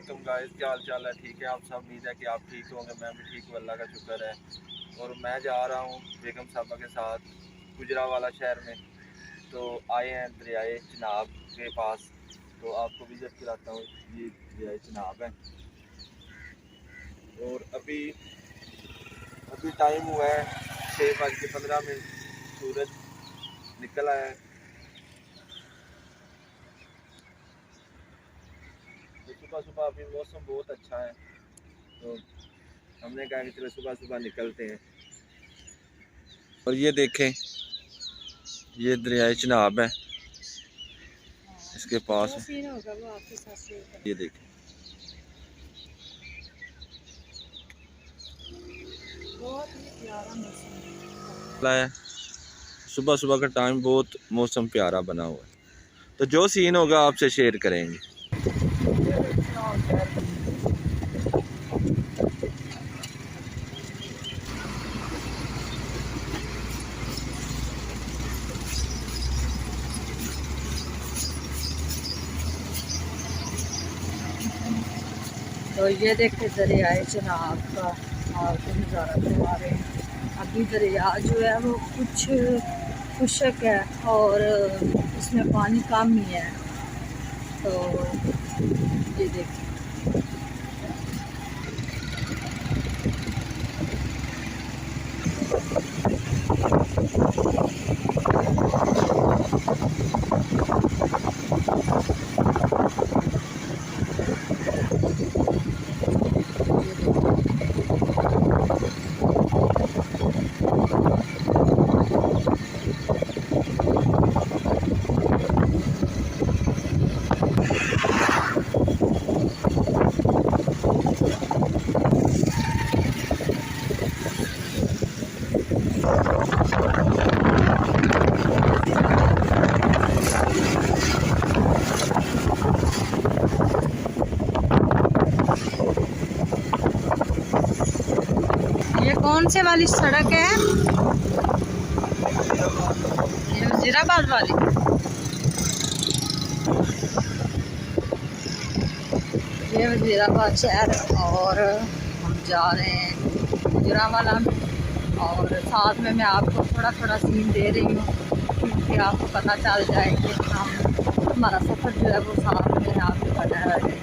वालेकुम गाइस, क्या हाल चाल है? ठीक है आप सब? उम्मीद है कि आप ठीक होंगे। मैं भी ठीक हूँ, अल्लाह का शुक्र है। और मैं जा रहा हूँ बेगम साहबा के साथ गुजरावाला शहर में। तो आए हैं दरियाए चिनाब के पास, तो आपको विज़िट कराता हूँ। ये दरियाए चिनाब है और अभी टाइम हुआ है 6:15। सूरज निकल आया है। तो सुबह सुबह अभी मौसम बहुत अच्छा है, तो हमने कहा कि चलो सुबह सुबह निकलते हैं। और ये देखें, ये दरियाए चिनाब है, इसके पास ये देखें। बहुत ही प्यारा मौसम है सुबह सुबह का टाइम, बहुत मौसम प्यारा बना हुआ है। तो जो सीन होगा आपसे शेयर करेंगे। तो ये देखिए दरियाए चिनाब का आपको नज़ारा करवा रहे हैं। अभी दरिया जो है वो कुछ खुशक है और इसमें पानी कम ही है। तो ये देखिए ये कौन से वाली सड़क है? ये वजीराबाद वाली। ये वजीराबाद शहर और हम जा रहे हैं गुजरावाला में। और साथ में मैं आपको थोड़ा थोड़ा सीन दे रही हूँ क्योंकि आपको पता चल जाए कि हमारा सफ़र जो है वो साथ में आपको पता है।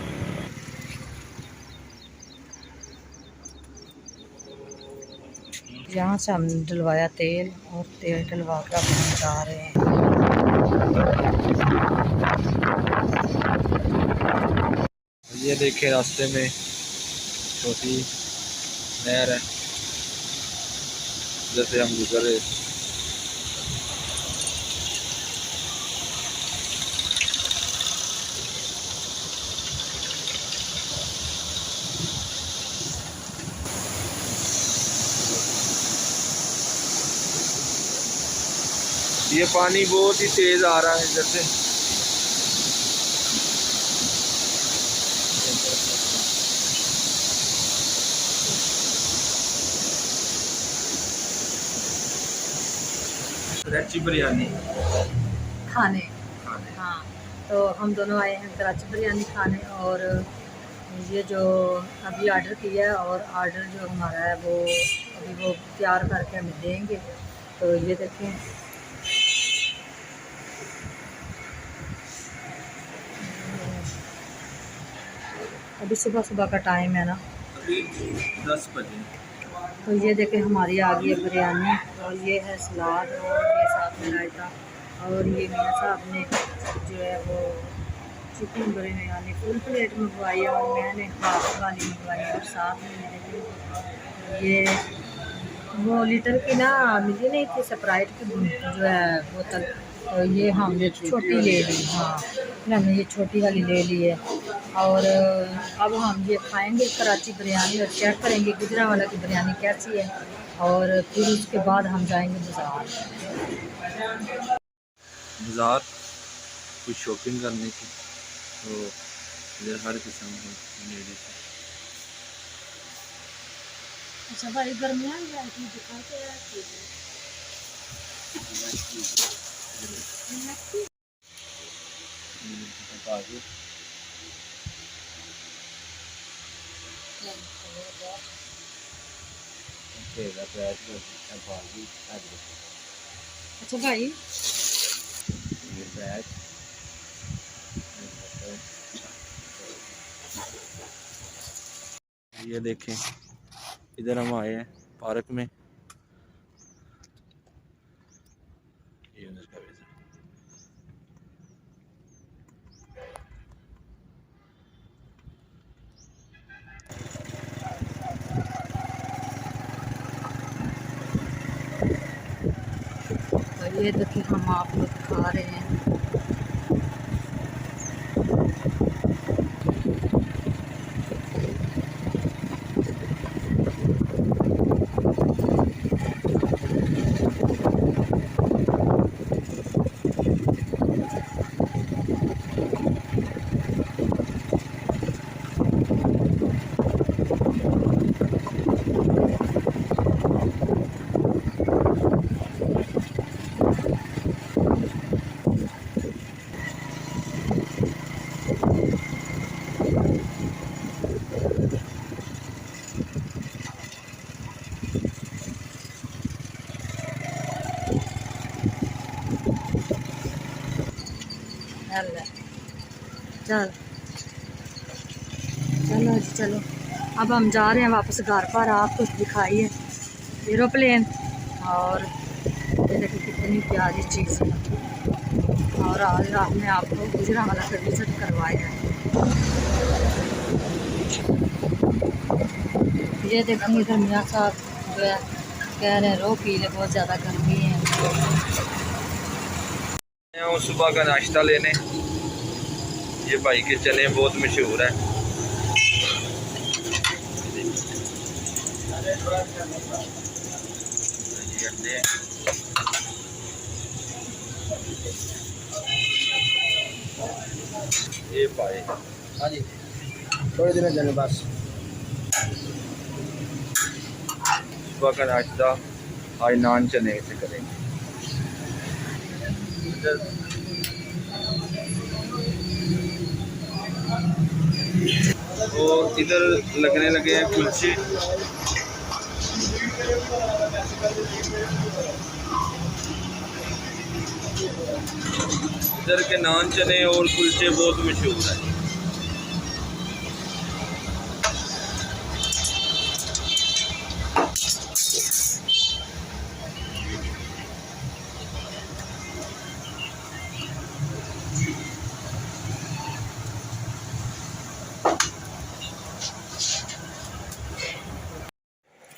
यहाँ से हम डलवाया तेल और तेल डलवा कर हम जा रहे हैं। ये देखे रास्ते में छोटी नहर है, जैसे हम गुजर रहे। ये पानी बहुत ही तेज आ रहा है इधर से। कराची बिरयानी खाने हाँ, तो हम दोनों आए हैं कराची बिरयानी खाने। और ये जो अभी ऑर्डर किया है और ऑर्डर जो हमारा है वो अभी वो तैयार करके हमें देंगे। तो ये देखें अभी सुबह सुबह का टाइम है ना, अभी 10 बजे। तो ये देखें हमारी आ गई है बिरयानी और ये है सलाद और ये साथ में रायता। और ये मियाँ साहब ने जो है वो चिकन बिरयानी फुल प्लेट मंगवाई और मैंने हाफ वाली मंगवाई। और साथ में मैंने ये वो लीटर की ना मिली नहीं थी स्प्राइट की जो है बोतल, तो ये हमने छोटी ले ली। हाँ, फिर हमने ये छोटी वाली ले ली है। और अब हम ये खाएंगे कराची बिरयानी और चेक करेंगे गुजरावाला की बिरयानी कैसी है। और फिर उसके बाद हम जाएंगे बाज़ार कुछ शॉपिंग करने की। तो इधर हर किस्म की लेडीज है। अच्छा भाई गर्मियाँ दिखाते हैं। अच्छा भाई, ये देखें, इधर हम आए हैं पार्क में। ये उधर का वैसा। तो ये देखिए हम आपको दिखा रहे हैं। चल चलो जी चलो, अब हम जा रहे हैं वापस घर पर। आप कुछ दिखाइए एरोप्लेन, और ये देखिए कितनी प्यारी चीज़ है। और आज हमने आपको गुजरांवाला का विजिट करवाया है। ये देखिए इधर मियाँ साहब जो है कह रहे हैं रो पी ले, बहुत ज़्यादा गर्मी है। सुबह का नाश्ता लेने, ये भाई के चने बहुत मशहूर है। ये अंडे हैं। ये पाए, हाँ जी, थोड़े दिन जाने बस। सुबह का नाश्ता आज नान चने से करेंगे। तो इधर लगने लगे हैं कुलचे। इधर के नान चने और कुलचे बहुत मशहूर हैं।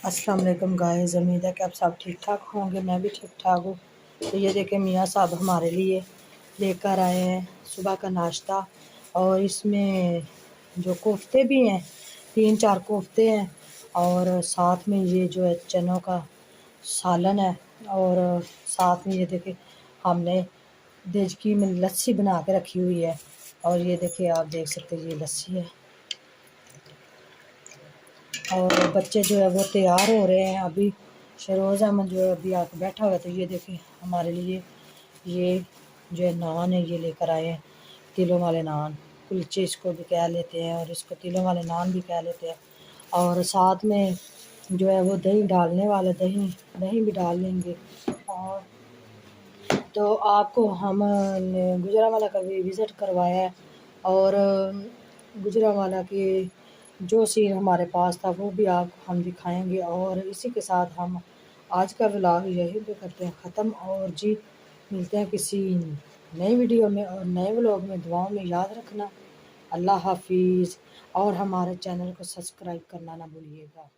अस्सलाम वालेकुम गाइस, उम्मीद है कि आप सब ठीक ठाक होंगे। मैं भी ठीक ठाक हूँ। तो ये देखें मियाँ साहब हमारे लिए लेकर आए हैं सुबह का नाश्ता, और इसमें जो कोफ्ते भी हैं, 3-4 कोफ्ते हैं, और साथ में ये जो है चनों का सालन है, और साथ में ये देखें हमने देजकी में लस्सी बना के रखी हुई है। और ये देखिए आप देख सकते हैं ये लस्सी है, और बच्चे जो है वो तैयार हो रहे हैं। अभी शरोज़ अहमद जो है अभी आके बैठा हुआ है। तो ये देखिए हमारे लिए ये जो है नान है ये लेकर आए हैं, तिलों वाले नान, कुलचे इसको भी कह लेते हैं, और इसको तिलों वाले नान भी कह लेते हैं। और साथ में जो है वो दही डालने वाले, दही भी डाल लेंगे। और तो आपको हमने गुजरांवाला का भी विज़िट करवाया है, और गुजरांवाला के जो सीन हमारे पास था वो भी आप हम दिखाएंगे। और इसी के साथ हम आज का व्लॉग यहीं पे करते हैं ख़त्म। और जी मिलते हैं किसी नई वीडियो में और नए व्लॉग में। दुआओं में याद रखना। अल्लाह हाफिज़, और हमारे चैनल को सब्सक्राइब करना ना भूलिएगा।